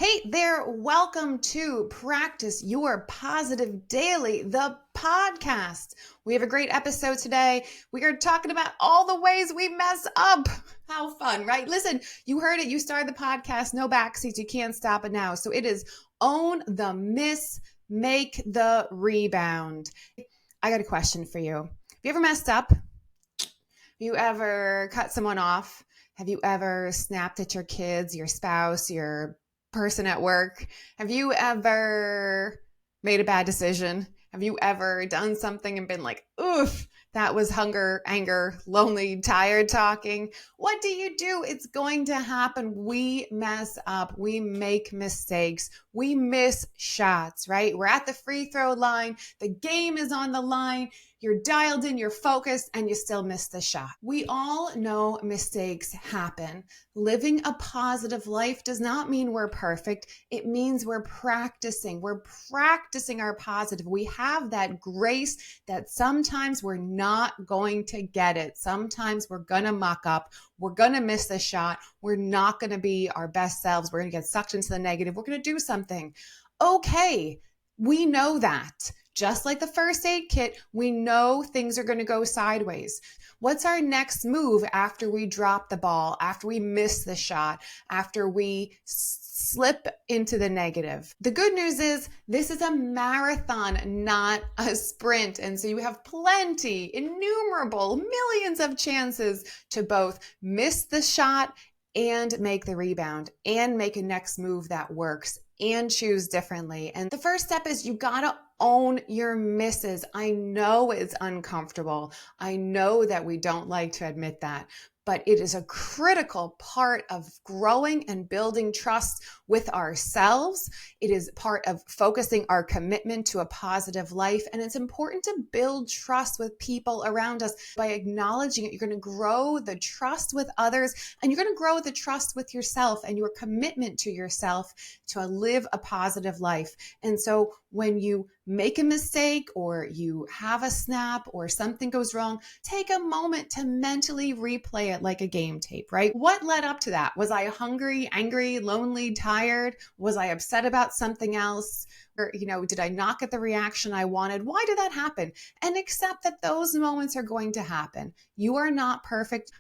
Hey there, welcome to Practice Your Positive Daily, the podcast. We have a great episode today. We are talking about all the ways we mess up. How fun, right? Listen, you heard it. You started the podcast, no backseats. You can't stop it now. So it is own the miss, make the rebound. I got a question for you. Have you ever messed up? Have you ever cut someone off? Have you ever snapped at your kids, your spouse, your person at work? Have you ever made a bad decision? Have you ever done something and been like, oof, that was hunger, anger, lonely, tired talking? What do you do? It's going to happen. We mess up. We make mistakes. We miss shots, right? We're at the free throw line. The game is on the line. You're dialed in, you're focused, and you still miss the shot. We all know mistakes happen. Living a positive life does not mean we're perfect. It means we're practicing. We're practicing our positive. We have that grace that sometimes we're not going to get it. Sometimes we're going to muck up. We're going to miss the shot. We're not going to be our best selves. We're going to get sucked into the negative. We're going to do something. Okay, we know that. Just like the first aid kit, we know things are going to go sideways. What's our next move after we drop the ball, after we miss the shot, after we slip into the negative? The good news is this is a marathon, not a sprint. And so you have plenty, innumerable, millions of chances to both miss the shot and make the rebound and make a next move that works and choose differently. And the first step is you gotta own your misses. I know it's uncomfortable. I know that we don't like to admit that, but it is a critical part of growing and building trust with ourselves. It is part of focusing our commitment to a positive life. And it's important to build trust with people around us by acknowledging it. You're going to grow the trust with others, and you're going to grow the trust with yourself and your commitment to yourself to live a positive life. And so when you make a mistake or you have a snap or something goes wrong, take a moment to mentally replay it like a game tape, right? What led up to that? Was I hungry, angry, lonely, tired? Was I upset about something else? Or, did I not get the reaction I wanted? Why did that happen? And accept that those moments are going to happen. You are not perfect.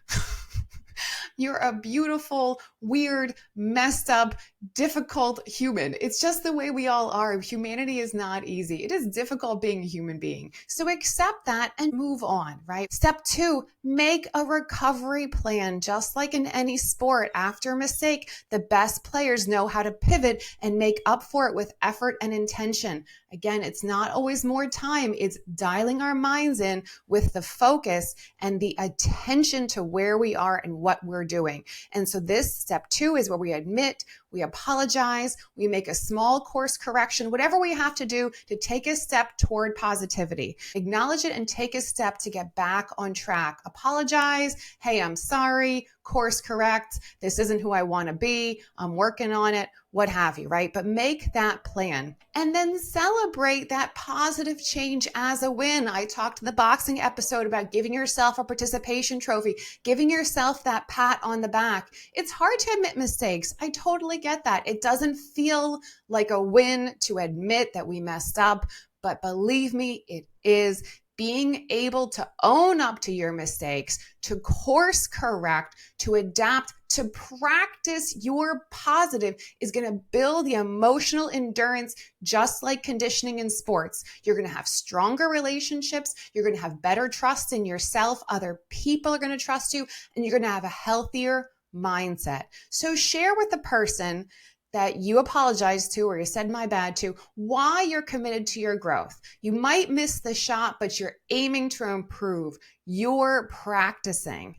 You're a beautiful, weird, messed up, difficult human. It's just the way we all are. Humanity is not easy. It is difficult being a human being. So accept that and move on, right? Step 2, make a recovery plan. Just like in any sport, after a mistake, the best players know how to pivot and make up for it with effort and intention. Again, it's not always more time. It's dialing our minds in with the focus and the attention to where we are and what we're doing. And so this step 2 is where we admit, we apologize, we make a small course correction, whatever we have to do to take a step toward positivity. Acknowledge it and take a step to get back on track. Apologize. Hey, I'm sorry. Course correct. This isn't who I want to be. I'm working on it. What have you, right? But make that plan and then celebrate that positive change as a win. I talked in the boxing episode about giving yourself a participation trophy, giving yourself that pat on the back. It's hard to admit mistakes. I totally get that. It doesn't feel like a win to admit that we messed up, but believe me, it is. Being able to own up to your mistakes, to course correct, to adapt, to practice your positive is going to build the emotional endurance, just like conditioning in sports. You're going to have stronger relationships. You're going to have better trust in yourself. Other people are going to trust you, and you're going to have a healthier mindset. So share with the person that you apologized to or you said my bad to, why you're committed to your growth. You might miss the shot, but you're aiming to improve. You're practicing.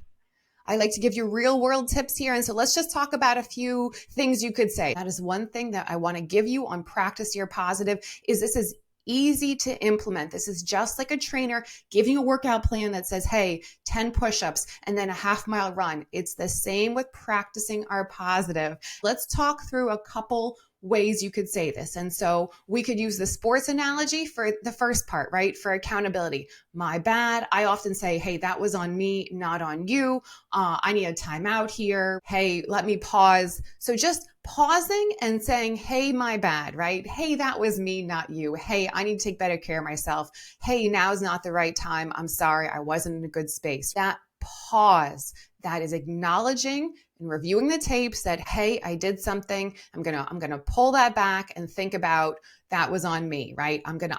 I like to give you real world tips here. And so let's just talk about a few things you could say. That is one thing that I want to give you on Practice Your Positive is this is easy to implement. This is just like a trainer giving you a workout plan that says, hey, 10 push-ups and then a half-mile run. It's the same with practicing our positive. Let's talk through a couple ways you could say this. And so we could use the sports analogy for the first part, right? For accountability. My bad. I often say, hey, that was on me, not on you. I need a timeout here. Hey, let me pause. So just pausing and saying, hey, my bad, right? Hey, that was me, not you. Hey, I need to take better care of myself. Hey, now's not the right time. I'm sorry. I wasn't in a good space. That pause, that is acknowledging and reviewing the tapes that, hey, I did something. I'm gonna pull that back and think about that was on me, right? I'm gonna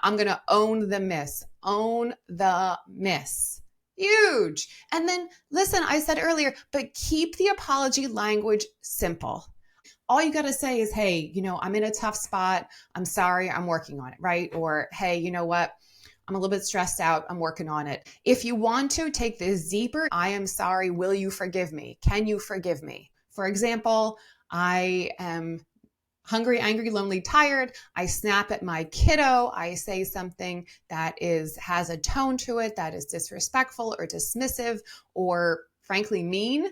own the miss. Own the miss. Huge. And then listen, I said earlier, but keep the apology language simple. All you got to say is, hey, I'm in a tough spot. I'm sorry. I'm working on it, right? Or, hey, you know what? I'm a little bit stressed out. I'm working on it. If you want to take this deeper, I am sorry. Will you forgive me? Can you forgive me? For example, I am hungry, angry, lonely, tired. I snap at my kiddo. I say something that has a tone to it that is disrespectful or dismissive or frankly mean.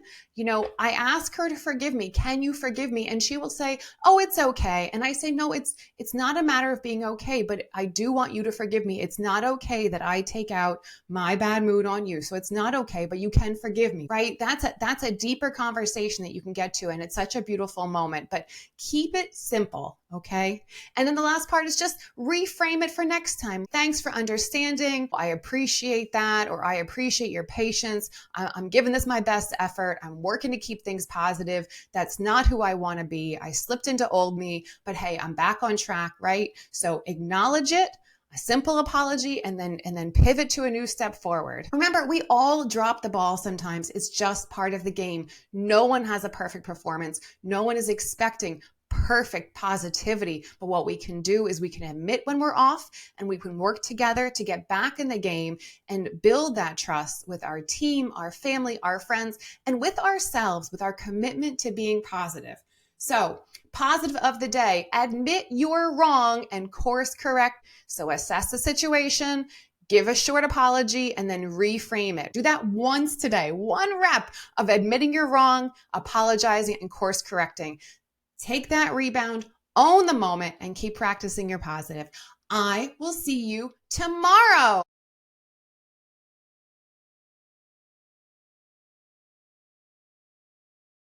I ask her to forgive me. Can you forgive me? And she will say, oh, it's okay. And I say, no, it's not a matter of being okay, but I do want you to forgive me. It's not okay that I take out my bad mood on you. So it's not okay, but you can forgive me, right? That's a deeper conversation that you can get to. And it's such a beautiful moment, but keep it simple. Okay. And then the last part is just reframe it for next time. Thanks for understanding. I appreciate that, or I appreciate your patience. I'm giving this my best effort. I'm working to keep things positive. That's not who I want to be. I slipped into old me, but hey, I'm back on track, right? So acknowledge it, a simple apology, and then pivot to a new step forward. Remember, we all drop the ball sometimes. It's just part of the game. No one has a perfect performance. No one is expecting perfect positivity. But what we can do is we can admit when we're off, and we can work together to get back in the game and build that trust with our team, our family, our friends, and with ourselves, with our commitment to being positive. So, positive of the day, admit you're wrong and course correct. So assess the situation, give a short apology, and then reframe it. Do that once today, one rep of admitting you're wrong, apologizing, and course correcting. Take that rebound, own the moment, and keep practicing your positive. I will see you tomorrow.